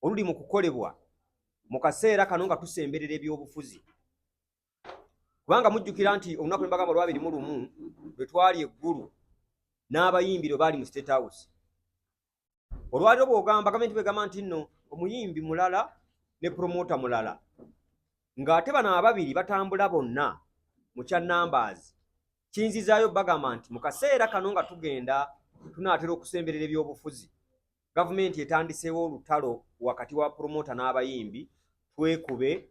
oluli mu kukolebwa mu kaseera kano nga tusemberera ebyobufuzi. Kubanga mujjukira nti olunaku lwe mbagamba olwa 21 lwe twali eggulu n'abayimbi lwe baali mu State House. Olwaliro bw'ogamba gavumenti bw'egamba nti nno omuyimbi mulala ne promota mulala, ng'ate bano ababiri batambula bonna mu kya numbers, kiyinzizaayo bagamba nti mu kaseera kano nga tugenda tunaatera okusemberera ebyobufuzi, gavumenti etandiseewo olutalo wakati wa promota n'abayimbi, twekube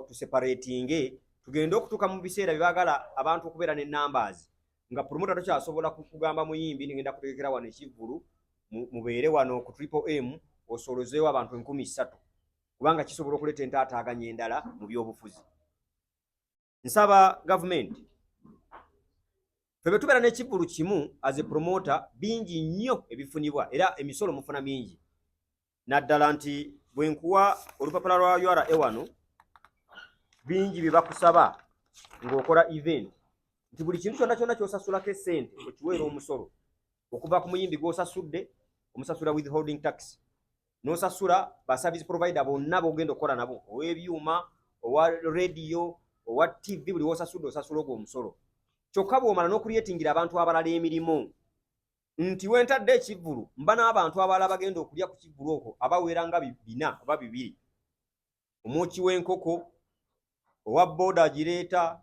tuseparatinge, tugende okutuuka mu biseera bye baagala abantu okubeera ne numbers, nga promota tokyasobola kugamba muyimbi ngenda kutegekera wano ekivvulu mubeere wano ku Triple M osolozeewo abantu 3,000, kubanga kisobola okuleeta entaataaganya endala mu byobufuzi. Nsaba gavumenti ffe tubeera n'ekivvulu kimu as a promoter, bingi nnyo ebifunibwa era emisolo mufuna mingi, naddala nti bwe nkuwa olupapula lwa URA wano, bingi bye bakusaba ng'okola event nti buli kintu kyonna kyonna ky'osasulako essente okiweera omusolo, okuva ku muyimbi gw'osasudde omusasula withholding tax, n'osasula ba service provider bonna b'ogenda okukola nabo, ow'ebyuma, owa radio, owa TV, buli w'osasudde osasula ogwo omusolo. Kyokka bw'omala n'okulyetingira abantu abalala emirimu, nti wentadde ekivvulu mba n'abantu abalala bagenda okulya ku kivvulu okwo abawera nga 4 oba 2, omwoki w'enkoko, owa boda agireeta,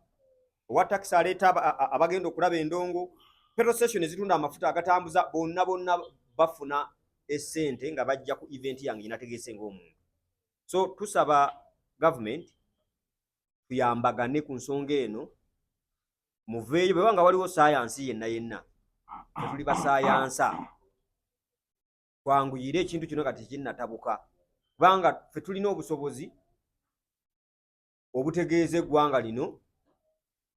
owa taxi aleeta abagenda okulaba endongo, petrol station ezitunda amafuta agatambuza, bonna bafuna essente nga bajja ku event yange ginategeese ng'omuntu. So tusaba government tuyambagane ku nsonga eno, muveeyo bwe banga waliwo sayansi yenna tuli basayansa, twanguyire ekintu kino kati kinnatabuka, kubanga ffe tulina obusobozi obutegeeza eggwanga lino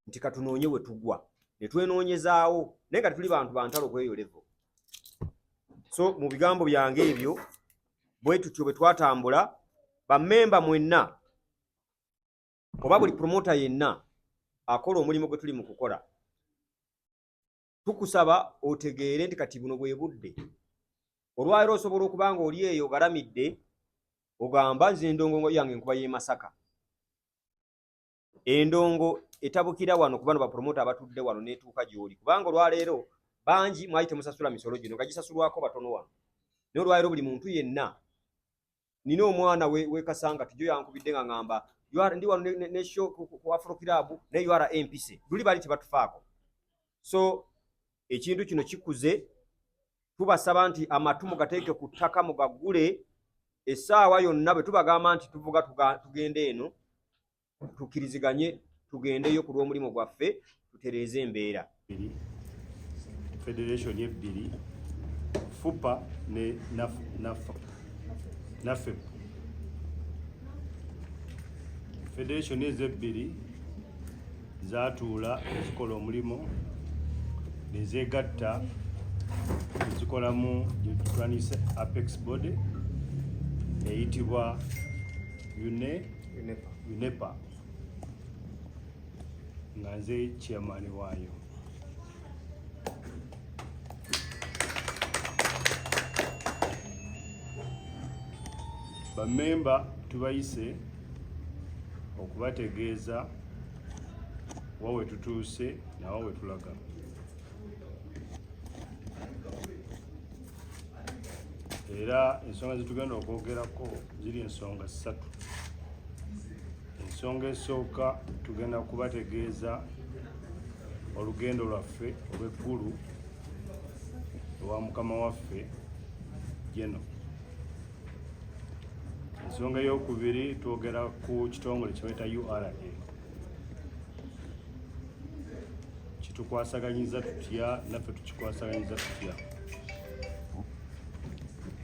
nti katunoonye we tugwa, ne twenoonyezaawo, naye nga tuli bantu bantalo kweyolevo. So mu bigambo byange ebyo bwe tutyo bwe twatambula, bammemba mwenna oba buli promota yenna akola omulimu gwe tuli mu kukola, tukusaba otegeere nti kati buno bwe budde. Olwaliro osobola okuba nga oli eyo ogalamidde ogamba nze endongo yange nkuba y'e Masaka, endongo etabukira wano ku bano bapromota abatudde wano n'etuuka gy'oli, kubanga olwaleero bangi mwayite musasula misolo gino nga gisasulwako batono wano. Naye olwaleero buli muntu yenna, nina omwana we Kasanga tujjo yankubidde nga ngamba ndi wano ne show ku Afro Club ne URA empise, luli bali tebatufaako. So ekintu kino kikuze, tubasaba nti amatu mugateeke ku ttaka mugagule, essaawa yonna bwe tubagamba nti tuvuga tugende eno, tukkiriziganye tugendeyo ku lw'omulimu gwaffe tutereeze embeera. Federation yebbiri, FUPA ne NAFEP. Federation ezebbiri zaatuula ezikola omulimu nezeegatta ezikolamu gyetutwanise Apex Body eyitibwa UNEPA nga nze chairman waayo. Bammemba tubayise okubategeeza wawe tutuuse nawawe tulaga. Era ensonga zetugenda okwogerako ziri ensonga 3. Ensonga esooka tugenda kubategeeza olugendo lwaffe olw'eggulu olwa mukama waffe Jeno. Ensonga ey'okubiri twogera ku kitongole kye bayita URA, kitukwasaganyiza tutya naffe tukikwasaganyiza tutya.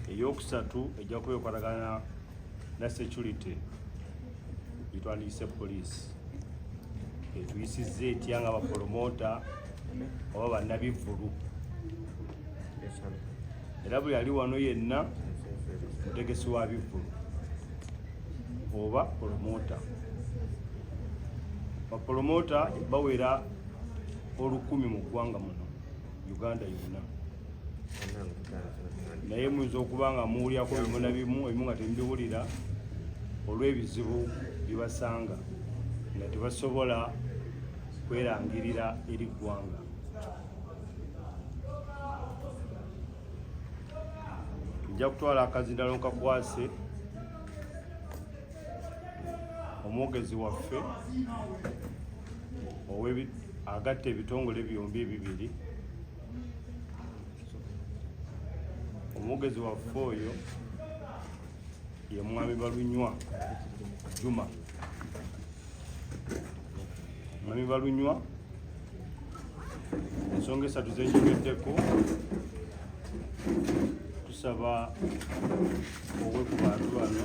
Eyokusatu ejja kuba ekwatagana na security gitwandiyise police, etuyisizza etya nga bapromota oba bannabivvulu. Era buli ali wano yenna mutegesi wa bivvulu oba promota. Bapromota bawera 1,000 mu ggwanga muno, Uganda yonna. naye muyinza okuba nga muwulyako bimu na bimu ebimu nga temubiwulira olw'ebizibu bibasanga nga tebasobola kwerangirira eri ggwanga. Tujja kutwala akazindalo nkakwase omwogezi waffe agatta ebitongole byombi ebibiri. Omwogezi waffe oyo ye Mwami Balunywa Juma. Mwami Balunywa ensonga esatu zenjogeddeko, tusaba owe ku bantu bano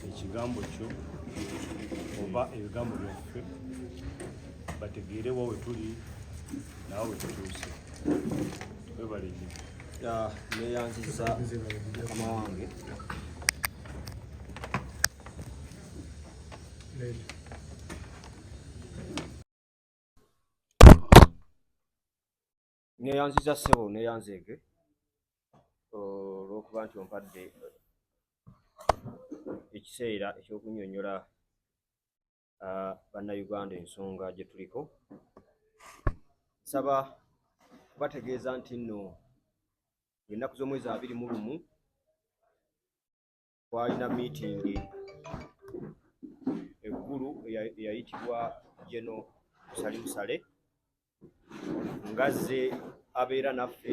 ekigambo kyo oba ebigambo byaffe bategeerewo we tuli nawe we tutuuse. Webale nnyo. Neyanziza mukama wange neyanziza ssebo neyanzeege olw'okuba nti ompadde ekiseera ekyokunnyonnyola bannayuganda ensonga gye tuliko. Nsaba kubategeeza nti nno ennaku z'omwezi 21 twalina miitingi eggulu eyayitibwa Geno Musale ngazze abeera naffe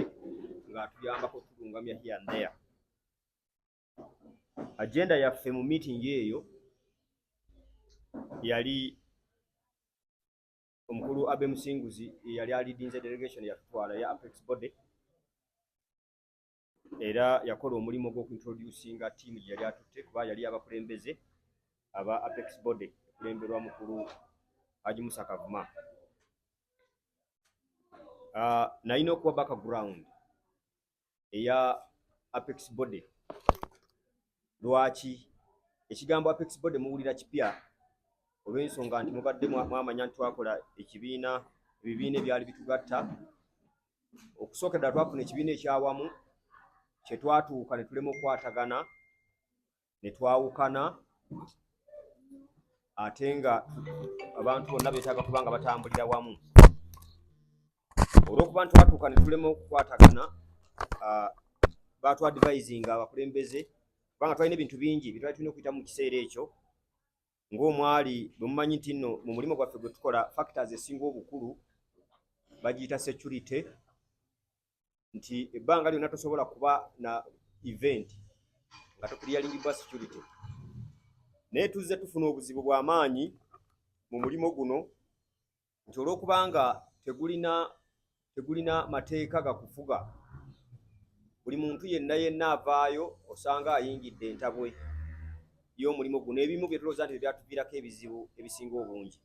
ng'atuyambako tulungamya here and there. Agenda yaffe mu miitingi eyo yali omukulu Abe Musinguzi yali alidinze delegation yatutwala ya Apex Body, era yakola omulimu gw'okuintroducinga tiimu gye yali atutte kuba yali abakulembeze aba Apex Body okulemberwa mukulu Haji Musa Kavuma. Nalina okuwa background eya Apex Body. Lwaki ekigambo Apex Body muwulira kipya? Olw'ensonga nti mubadde mwamanya nti twakola ebibiina ebyali bitugatta. Okusooka ddala twafuna ekibiina ekyawamu kye twatuuka ne tulema okukwatagana ne twawukana, ate nga abantu bonna beetaaga kuba nga batambulira wamu. Olw'okuba nti twatuuka ne tulema okukwatagana, batwadvisinga abakulembeze kubanga twalina ebintu bingi bye twali tulina okuyita mu kiseera ekyo. Ng'omwali bwe mumanyi nti nno mu mulimu gwaffe gwe tukola factors esinga obukulu bagiyita security, nti ebbanga lyonna tosobola kuba na event nga tokiriyalingibwa security. Naye tuzze tufuna obuzibu bw'amaanyi mu mulimu guno nti olw'okubanga tegulina mateeka gakufuga, buli muntu yenna avaayo osanga ayingidde entabwe y'omulimu guno. Ebimu bye tulowooza nti byatuviirako ebizibu ebisinga obungi.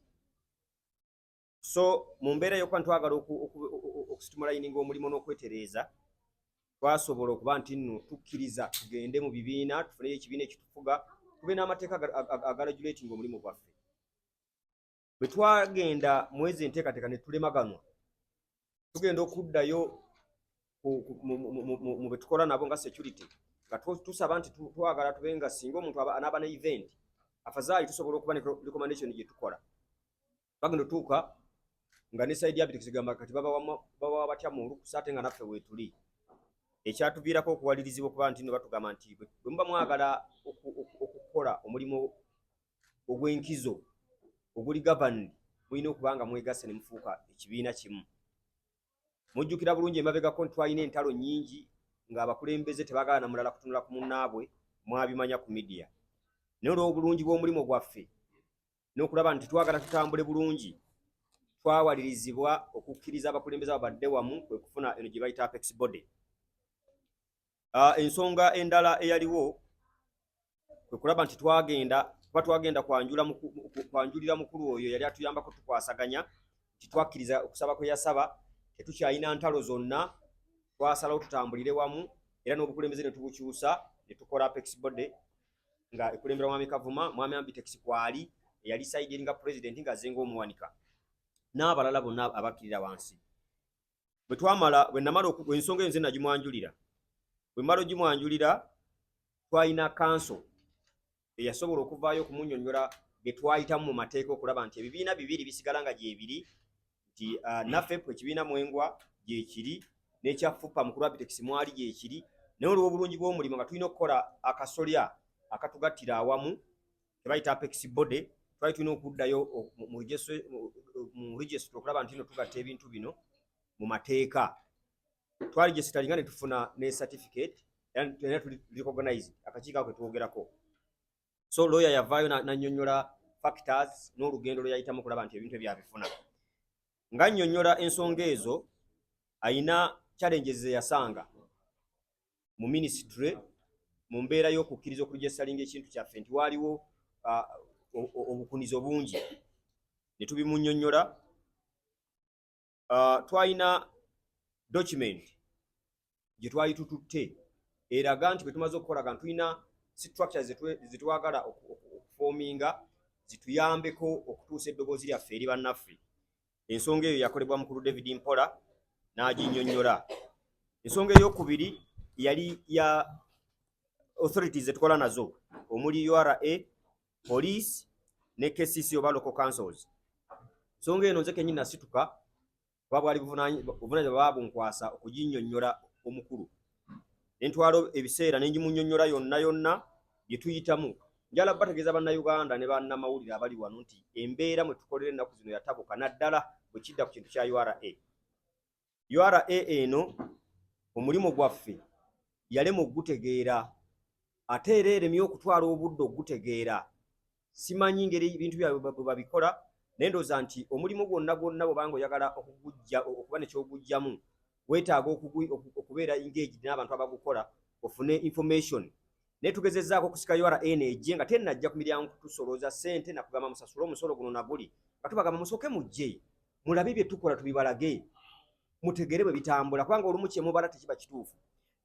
So mu mbeera y'okuba ntwagala okustimulayininga omulimu n'okwetereeza, twasobola okuba nti nno tukkiriza tugende mu bibiina, tufuneyo ekibiina ekitufuga, tube n'amateeka agaregulatinga omulimu gwaffe. Bwe twagenda mwezi enteekateeka ne tulemaganwa, tugenda okuddayo mu betukola nabo nga security nga tusaba nti twagala tube nga singa omuntu anaaba ne event afazaali tusobola okuba ne recommendation gye tukola. Bagenda otuuka nga ne side yabiti kigamba kati babawa batya mu olukusa ate nga naffe weetuli. Ekyatuviirako okuwalirizibwa okuba nti no batugamba nti bwe muba mwagala okukola omulimu ogw'enkizo oguli governed, mulina okuba nga mwegasse ne mufuuka ekibiina kimu. Mujjukira bulungi emabegako nti twalina entalo nnyingi ng'abakulembeze tebaagala na mulala kutunula ku munnaabwe, mwabimanya ku media. Naye olw'obulungi bw'omulimu gwaffe n'okulaba nti twagala tutambule bulungi, twawalirizibwa okukkiriza abakulembeze abadde wamu kwe kufuna eno gye bayita Apex Body. Ensonga endala eyaliwo kwe kulaba nti twagenda kwanjulira mukulu oyo yali atuyambako tukwasaganya, titwakkiriza okusaba kwe yasaba, tetukyalina ntalo zonna, twasalawo tutambulire wamu era n'obukulembeze ne tubukyusa ne tukola Apex Body nga ekulembera Mwami Kavuma, Mwami Ambitex kwali eyali side eringa president nga zenga omuwanika n'abalala bonna abakkirira wansi. bwe namala ensonga eyo nze nagimwanjulira bwe mmala ogimwanjulira twalina kanso eyasobola okuvaayo okumunnyonnyola bye twayitamu mu mateeka okulaba nti ebibiina bibiri bisigala nga gyebiri nti NAFEP ekibiina mwengwa gyekiri n'ekya FUPA mukulu wa Bitex mwali gyekiri naye olw'obulungi bw'omulimu nga tulina okukola akasolya akatugattira awamu tebayita Apex Body twali tulina okuddayo mu registry okulaba nti no tugatta ebintu bino mu mateeka twali gyesitalinga ne tufuna ne certificate era tuli recognized akakiiko ako ketwogerako so lawyer yavaayo nannyonnyola factors n'olugendo lwe yayitamu okulaba nti ebintu ebyabifuna nga nnyonnyola ensonga ezo ayina challenges eyasanga mu ministry mu mbeera y'okukkiriza okuregistalinga ekintu kyaffe nti waaliwo obukunizo bungi ne tubimunnyonnyola twalina document gye twali tututte eraga nti bwe tumaze okukolaga tulina structures zetwagala okufoominga zituyambeko okutuusa eddoboozi lyaffe eri bannaffe ensonga eyo yakolebwa mukulu David Mpola n'aginnyonnyola ensonga ey'okubiri yali ya authorities zetukola nazo omuli URA police ne KCC oba local councils ensonga eno nze kennyini nasituka kuba bwali buvunanyizibwa babunkwasa okuginnyonnyola omukulu nentwalo ebiseera nengimunnyonnyola yonna bye tuyitamu njala bategeeza bannayuganda ne bannamawulire abali wano nti embeera mwe tukolera ennaku zino yatabuka naddala bwe kidda ku kintu kya URA eno omulimu gwaffe yalema okugutegeera ate era eremye okutwala obudde okugutegeera simanyi ngeri ebintu byabwe bwe babikola naye ndowooza nti omulimu gwonna bwobanga oyagala okuba nekyogujjamu weetaaga okubeera engaged n'abantu abagukola ofune information naye tugezezzaako okusika URA ejje nga tennajja ku miryango kutusolooza ssente nakugamba musasule omusolo guno naguli nga tubagamba musooke mujje mulabe bye tukola tubibalage mutegere bwe bitambula kubanga olumu kyemubala tekiba kituufu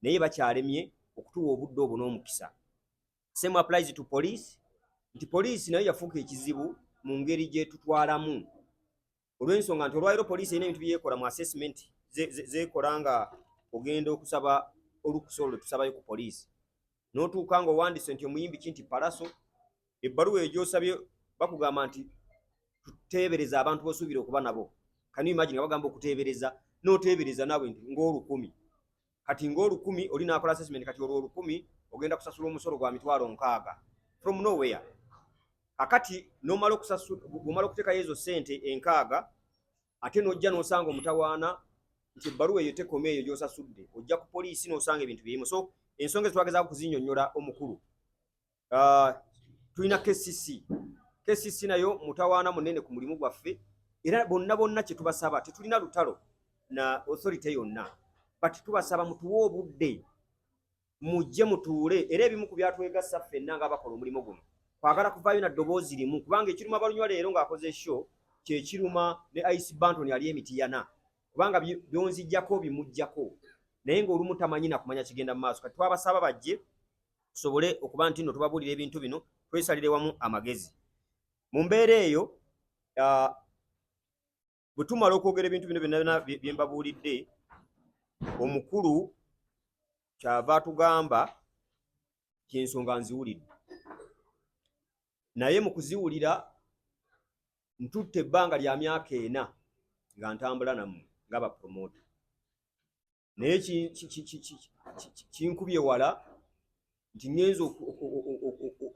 naye bakyalemye okutuwa obudde obwo n'omukisa same applies to police nti poliisi nayo yafuuka ekizibu mu ngeri gye tutwalamu olw'ensonga nti olwaliro poliisi erina ebintu byeyekola mu assessment zeekola nga ogenda okusaba olukusa olwo tusabayo ku poliisi n'otuuka nga owandise nti omuyimbi kinti palaso ebbaluwa egyosabye bakugamba nti tuteebereza abantu bosuubire okuba nabo kani imagine nga bagamba okuteebereza n'oteebereza nawe nti ng'olukumi kati ng'olukumi oli n'akola assessment kati olwo olukumi ogenda kusasula omusolo gwa $60,000 from nowhere kakati n'omala okuteekayo ezo ssente enkaaga ate n'ojja n'osanga omutawaana nti ebbaluwa eyo tekoma eyo gy'osasudde ojja ku poliisi n'osanga ebintu birimu so ensonga ezitwagezaako kuzinnyonnyola omukulu tulina KCC nayo mutawaana munene ku mulimu gwaffe era bonna kye tubasaba tetulina lutalo na authority yonna but tubasaba mutuwe obudde mujje mutuule era ebimu ku byatwegassa ffenna nga bakola omulimu guno kwagala kuvaayo na ddoboozi limu kubanga ekiruma abalunywa leero ng'akoze show kyekiruma ne Ice Banton yali emitiyana kubanga byonzijjako bimujjako naye ng'olumu tamanyi nakumanya kigenda mu maaso kati twabasaba bajje tusobole okuba nti nno tubabuulira ebintu bino twesalire wamu amagezi mu mbeera eyo bwe tumala okwogera ebintu bino byonna bye mbabuulidde omukulu kyava atugamba kyensonga nziwulidde naye mu kuziwulira ntutte ebbanga lya myaka 4 nga ntambula nammwe ng'abapromota naye kinkubye wala nti ngenza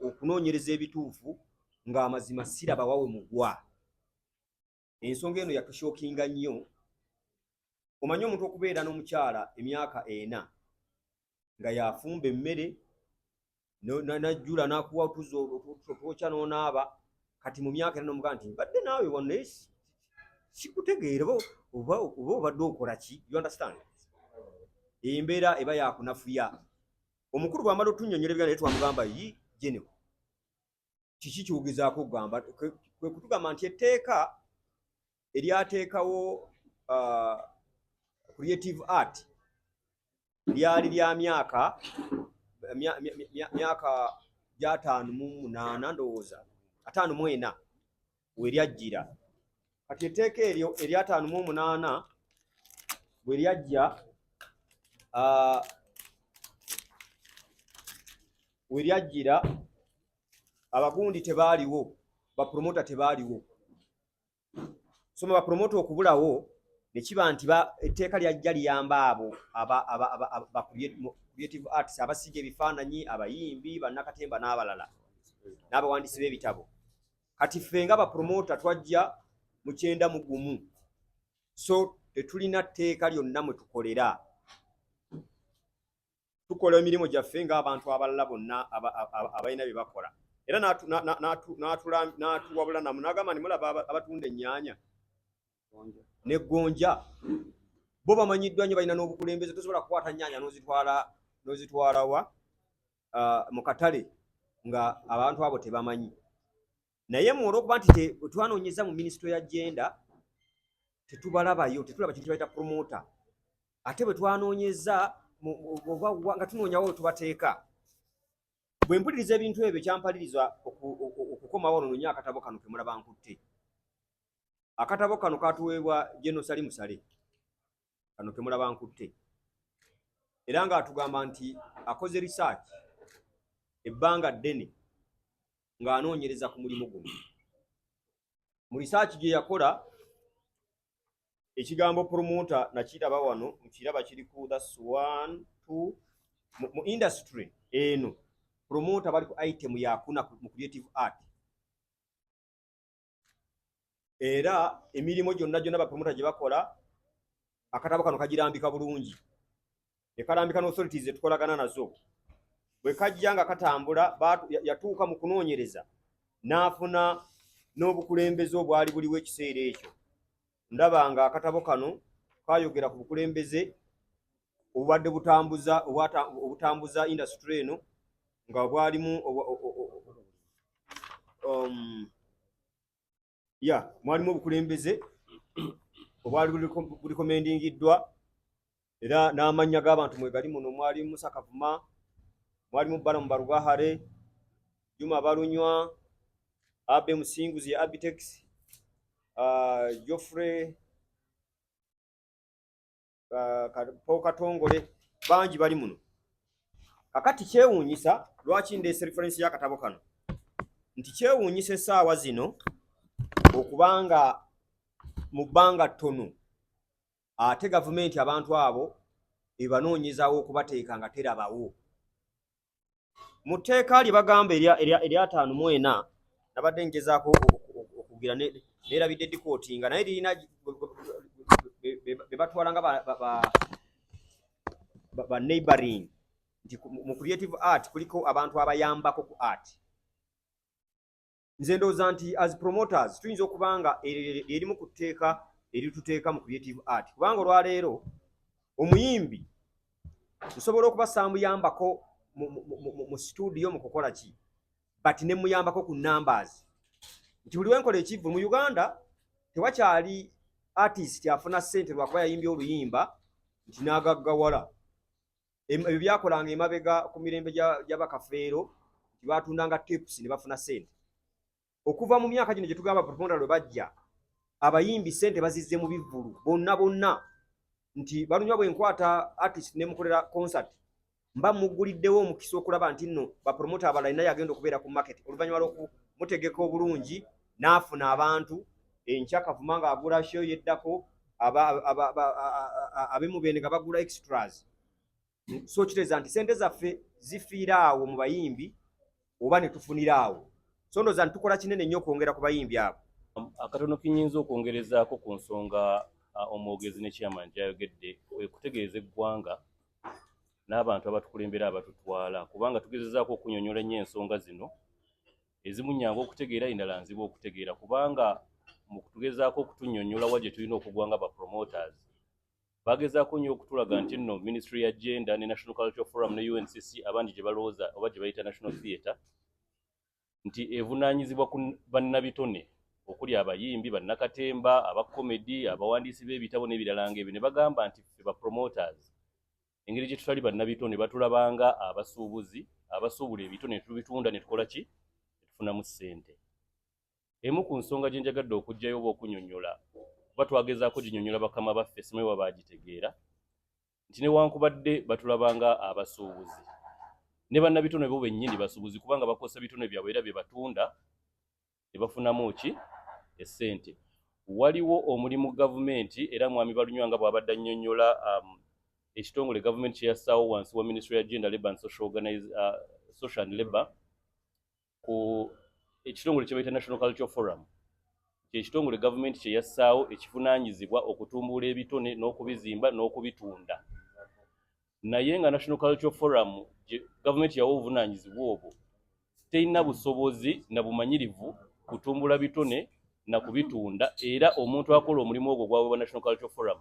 okunoonyereza ebituufu ng'amazima siraba wawe mugwa ensonga eno yatushokinga nnyo omanyi omuntu okubeera n'omukyala emyaka 4 nga yafumba emmere najjula n'akuwa otwokya n'onaaba kati mu myaka 4 n'omugaa nti mbadde naawe wano sikutegeera oba obadde okola ki you understand embeera eba yakunafuya omukulu bw'amala otunnyonnyola ebigana naye twamugamba yi genero kiki kyogezaako okugamba kwe kutugamba nti etteeka eryateekawo creative art lyali lya myaka gya 58 ndowooza 54 we lyajjira kati etteeka eryo erya 58 bwe lyajja we lyajjira abagundi tebaaliwo, bapromota tebaaliwo. So bapromota okubulawo ne kiba nti etteeka lyajja liyamba abo ba creative arts, abasiga ebifaananyi, abayimbi, bannakatemba n'abalala n'abawandiisi b'ebitabo. Kati ffe nga bapromota twajja mu 91. So tetulina tteeka lyonna mwe tukolera. Tukola emirimu gyaffe ng'abantu abalala bonna abalina bye bakola. Era n'atuwabula namu n'agamba nimulaba abatunda ennyaanya ne gonja, bo bamanyiddwa nnyo, balina n'obukulembeze. Tosobola kukwata nnyaanya n'ozitwala wa mu katale nga abantu abo tebamanyi. Naye olw'okuba nti twanoonyeza mu minisitule ya genda tetubalabayo, tetulaba kintu bayita promota. Ate bwe twanoonyeza nga tunoonyawo we tubateeka, bwe mpuliriza ebintu ebyo kyampaliriza okukomawo noonya akatabo kano ke mulaba nkutte. Akatabo kano katuweebwa General Salim Sale, kano ke mulaba nkutte, era ng'atugamba nti akoze research ebbanga ddene ng'anoonyereza ku mulimu guno. Mu research gye yakola, ekigambo promota nakiraba wano, nkiraba kiri ku that's 1 2 mu industry eno. Promota bali ku item yakuna mu creative art. Era emirimu gyonna bapromota gye bakola, akatabo kano kagirambika bulungi. Ekalambika n'authorities etukolagana nazo. Bwe kajja nga katambula, yatuuka mu kunoonyereza n'afuna n'obukulembeze obwali buliwo ekiseera ekyo. Ndaba nga akatabo kano kayogera ku bukulembeze obubadde obutambuza industry eno, nga bwalimu mwalimu obukulembeze obwali bulikomendingiddwa, era n'amannya g'abantu mwegali muno. Mwalimu Musa Kavuma, mwalimu Balamu Barugahare, Juma Balunywa, Abe Musinguzi Abitex, Geoffrey Paul Katongole, bangi bali muno. Kakati kyewuunyisa, lwaki ndeese reference y'akatabo kano, nti kyewuunyisa essaawa zino okubanga mu bbanga ttono ate gavumenti abantu abo ebanoonyezawo okubateeka nga terabawo. Mu tteeka lye bagamba erya 5 nabadde ngezaako okugira neerabidde dikootinga, naye lirina be batwala nga ba neighboring, nti mu creative art kuliko abantu abayambako ku art. Nze ndowooza nti as promoters tuyinza okubanga erimu ku tteeka erituteeka mu creative art, kubanga olwaleero omuyimbi tusobola okubassa muyambako mu studio mu kukola ki, but ne muyambako ku numbers. Nti buli wenkola ekivu mu Uganda tewakyali artist afuna ssente lwakuba yayimbye oluyimba nti n'agaggawala. Ebyo byakolanga emabega ku mirembe gy'abakafeero, nti batundanga tips ne bafuna ssente. Okuva mu myaka gino gye tugamba promota lwe bajja, abayimbi ssente bazizze mu bivvulu bonna, nti Balunywa bwe nkwata artist ne mukolera concert, mba muguliddewo omukisa okulaba nti nno bapromota abalala naye agenda okubeera ku market, oluvannyuma lw'okumutegeka obulungi n'afuna abantu. Enkya Kavuma ng'agula show yeddako, ab'emu Beene nga bagula extras. So kitegeeza nti ssente zaffe zifiira awo mu bayimbi oba ne tufunira awo. So ndowooza tukola kinene nnyo okwongera ku bayimbi abo. Akatono kinyinza okwongerezaako ku nsonga omwogezi ne chairman gy'ayogedde, kwe kutegeeza eggwanga n'abantu abatukulembera abatutwala, kubanga tugezezaako okunnyonnyola nnyo ensonga zino ezimu nnyangu okutegeera, endala nzibu okutegeera, kubanga mu kutugezaako okutunnyonnyola wa gye tulina okugwa nga ba-promoters bagezaako nnyo okutulaga nti nno Ministry ya Gender ne National Cultural Forum ne UNCC abandi gye balowooza oba gye bayita National Theatre nti evunaanyizibwa ku bannabitone okuli abayimbi, bannakatemba, abakomedi, abawandiisi b'ebitabo n'ebirala ng'ebyo. Ne bagamba nti ffe ba-promoters engeri gye tutali bannabitone batulabanga abasuubuzi abasuubula ebitone ne tubitunda ne tukola ki, ne tufunamu ssente. Emu ku nsonga gye njagadde okuggyayo oba okunnyonnyola kuba twagezaako ginyonyola bakama baffe simanyi bwe bagitegeera nti newankubadde batulabanga abasuubuzi ne bannabitone bo bennyini basuubuzi kubanga bakozesa bitone byabwe era bye batunda ne bafunamu ki essente. Waliwo omulimu gavumenti era mwami Balunywanga bw'abadde annyonnyola ekitongole gavumenti kye yassaawo wansi wa Ministry ya Gender, Labour and Social and Labour ku ekitongole kye bayita National Cultural Forum. Ekitongole gavumenti kye yassaawo ekivunaanyizibwa okutumbula ebitone n'okubizimba n'okubitunda. Naye nga National Cultural Forum gavumenti yawa obuvunaanyizibwa obwo terina busobozi na bumanyirivu kutumbula bitone na kubitunda, era omuntu akola omulimu ogwo gwaweebwa National Cultural Forum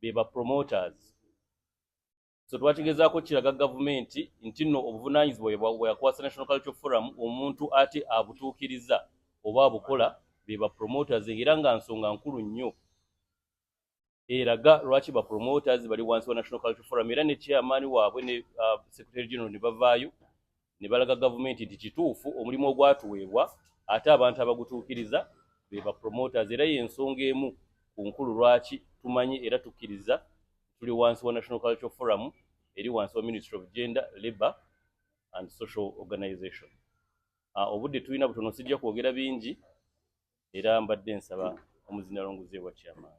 be ba promoters. So twategezaako kiraga gavumenti nti nno obuvunaanyizibwa bwe yakwasa National Cultural Forum omuntu ate abutuukiriza oba abukola be ba promoters, era nga nsonga nkulu nnyo eraga lwaki ba promoters bali wansi wa National Cultural Forum, era ne chairman waabwe ne Secretary General ne bavaayo ne balaga gavumenti nti kituufu omulimu ogwatuweebwa ate abantu abagutuukiriza be ba promoters, era y'ensonga emu ku nkulu lwaki tumanyi era tukkiriza tuli wansi wa National Cultural Forum eri wansi wa Ministry of Gender, Labour and Social Organization. Obudde tulina butono, sijja kwogera bingi era mbadde nsaba omuzinalongozi wa chairman.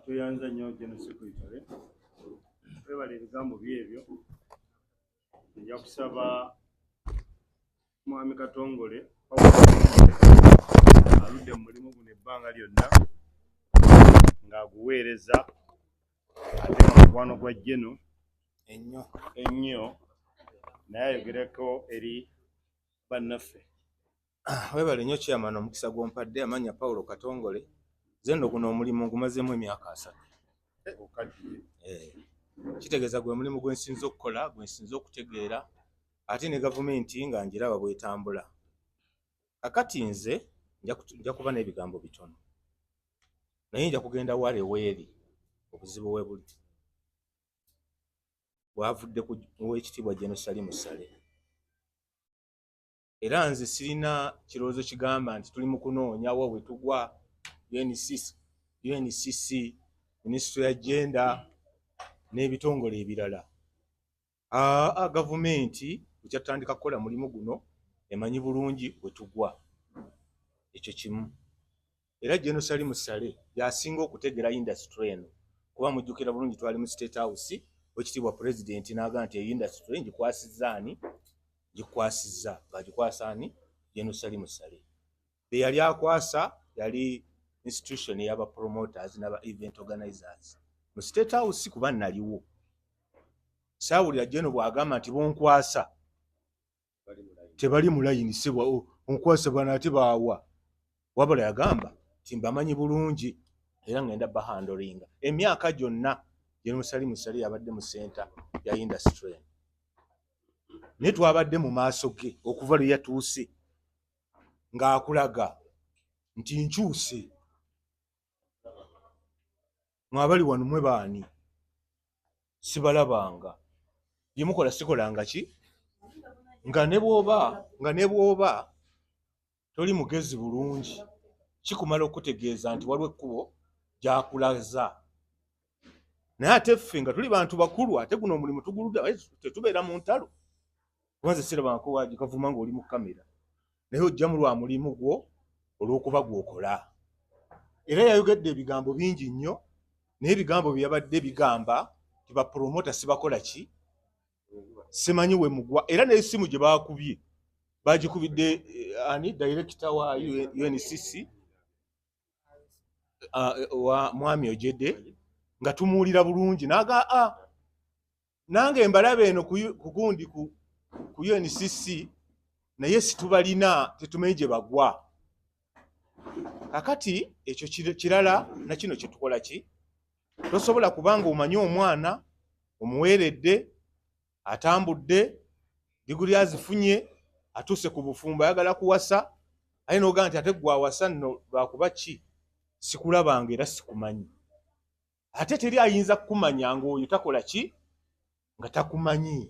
Tuyanza nnyo General Secretary, twebala ebigambo byebyo. Nja kusaba Mwami Katongole aludde mu mulimu guno ebbanga lyonna ng'aguweereza ate mu mukwano gwa Jeno ennyo naye ayogereko eri bannaffe. Webale nnyo chairman, omukisa gw'ompadde. Amanya Paulo Katongole. Nze nno guno omulimu ngumazeemu emyaka 3. Kitegeeza gwe mulimu gwe nsinze okukola, gwe nsinze okutegeera, ate ne gavumenti nga njiraba bw'etambula. Kakati nze nja kuba n'ebigambo bitono, naye nja kugenda wale weeri obuzibu we buli bwavudde ku Oweekitiibwa General Salim Ssale. Era nze sirina kirowoozo kigamba nti tuli mu kunoonyawo bwe tugwa UNCC, Ministry ya Gender n'ebitongole ebirala. Gavumenti ekyatandika kukola mulimu guno emanyi bulungi bwe tugwa, ekyo kimu. Era General Salim Ssale yasinga okutegera industry eno, kuba mujjukira bulungi twali mu State House, Oweekitiibwa President n'agamba nti industry ngikwasizzaani, gikwasizza. Bagikwasa ani? General Salim Ssale. Be yali akwasa yali institution y'aba promoters n'aba event organizers mu State House, kuba naliwo. Saawulira General bw'agamba nti bonkwasa tebali mu layini, sibwa onkwasa bana ate baawa. Wabula yagamba nti mbamanyi bulungi era ngenda bahandolinga. Emyaka gyonna General Salim Ssale yabadde mu center ya industry. Ne twabadde mu maaso ge okuva lwe yatuuse ng'akulaga nti nkyuse. Mwabali wano mwe baani sibalabanga, bye mukola sikolanga ki? Nga ne bw'oba toli mugezi bulungi kikumala okutegeeza nti waliwo ekkubo gy'akulaza. Naye ate ffe nga tuli bantu bakulu, ate guno omulimu tuguludde, tetubeera mu ntalo. Kubanze sirabangako wagikavuma ng'oli mu kamera, naye ojja mu lwa mulimu gwo olw'okuba gw'okola. Era yayogedde ebigambo bingi nnyo, naye ebigambo bye yabadde bigamba ti bapromota sibakola ki? Simanyi we mugwa. Era n'essimu gye baakubye bagikubidde ani director wa UNCC wa Mwami Ojede nga tumuwulira bulungi, naga nange mbalaba eno ku gundi ku UNCC naye situbalina, tetumenye gye bagwa. Kakati ekyo kirala na kino kye tukola ki? Tosobola kubanga omanyi omwana omuweeredde, atambudde, diguli azifunye, atuuse ku bufumbo ayagala kuwasa, aye n'ogamba nti ate gwe awasa nno lwakuba ki? Sikulabanga era sikumanyi. Ate teri ayinza kukumanya ng'oyo takola ki? Nga takumanyi.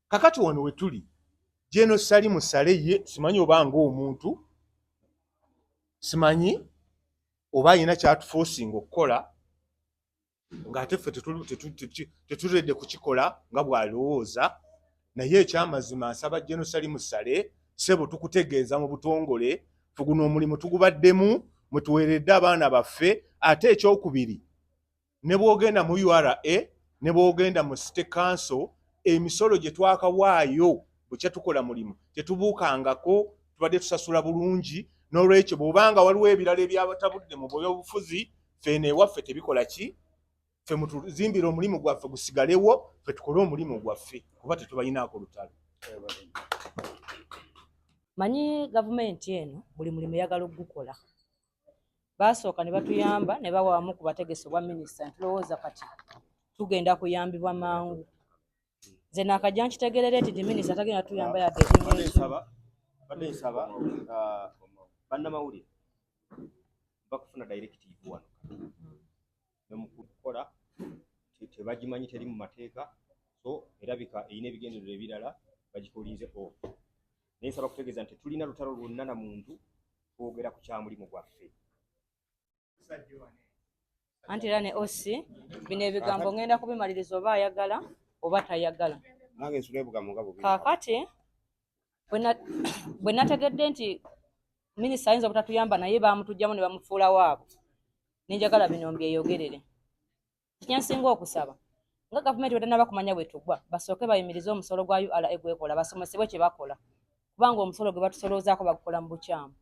Kakati wano we tuli, General Salim Ssale ye simanyi obanga omuntu, simanyi oba alina kyatuforcinga okukola ng'ate ffe tetuledde kukikola nga bw'alowooza. Naye ekyamazima nsaba General Salim Ssale, ssebo tukutegeeza mu butongole, ffe guno omulimu tugubaddemu, mwe tuweeredde abaana baffe. Ate ekyokubiri, ne bw'ogenda mu URA ne bw'ogenda mu State Council, emisolo gye twakawaayo bukya tukola mulimu tetubuukangako, tubadde tusasula bulungi. N'olwekyo bw'obanga waliwo ebirala ebyabatabudde mu byobufuzi, ffe ewaffe tebikola ki, ffe mutuzimbire omulimu gwaffe gusigalewo, ffe tukole omulimu gwaffe kuba tetubalinaako lutalo. Manyi gavumenti eno buli mulimu eyagala okugukola. Baasooka ne batuyamba ne bawamu ku bategesi bwa minisita, ntulowooza kati tugenda kuyambibwa mangu. Nze naakajja nkitegerere nti minisita tagenda tuyamba yadde badde nsaba bannamawulire bakufuna directive wano nemukukola tebagimanyi, teri mu mateeka, so erabika erina ebigendererwa ebirala bagikolinzeko. Naye nsaba kutegeeza nti tulina lutalo lwonna na muntu kwogera ku kyamulimu gwaffe. Anti era ne OC bino ebigambo ngenda kubimaliriza oba ayagala oba tayagala. Nange nsula ebigambo nga bubi. Kaakati bwe nategedde nti minisita ayinza obutatuyamba naye bamutugyamu ne bamufuula waabo, ninjagala bino mbyeyogerere. Kinsinga okusaba nga gavumenti bwetannaba kumanya bwe tugwa, basooke bayimirize omusolo gwa URA egwekola, basomesebwe kye bakola, kubanga omusolo gwe batusoloozaako bagukola mu bukyamu.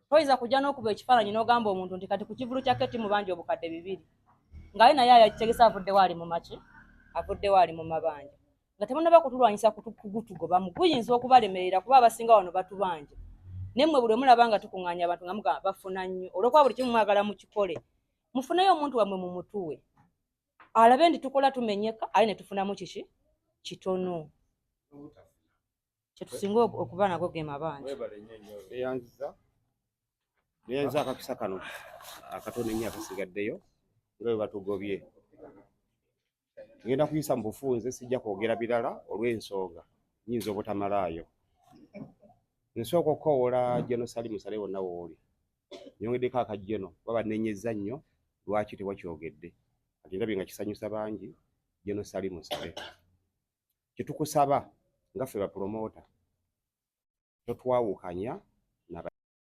Toyinza kujja n'okuba ekifaananyi n'ogamba omuntu nti kati ku kivulu kya keti mu banja obukadde 2 ng'aye naye ayakitegesa avuddewo ali mu maki, avuddewo ali mu mabanja, nga temunnaba kutulwanyisa kugutugoba. Guyinza okubalemerera kuba abasinga wano batubanja, nemmwe buli mulaba nga tukuŋŋaanya abantu nga mugamba bafuna nnyo, olw'okuba buli kimu mwagala mukikole, mufuneyo omuntu wammwe mu mutuwe alabe nti tukola tumenyeka, aye ne tufunamu kiki kitono. Kyetusinga okuba nagwo ge mabanja. Neyanza akakisa kano akatono ennyo akasigaddeyo nga bwe batugobye. Ngenda kuyisa mu bufunze, sijja kwogera birala olw'ensonga nnyinza obutamalaayo. Nsooka okukoowola General Salim Ssale wonna wooli, nyongeddeko akajjeno kuba bannenyezza nnyo lwaki tewakyogedde. Kati ndabye nga kisanyusa bangi. General Salim Ssale, kye tukusaba nga ffe bapromota, totwawukanya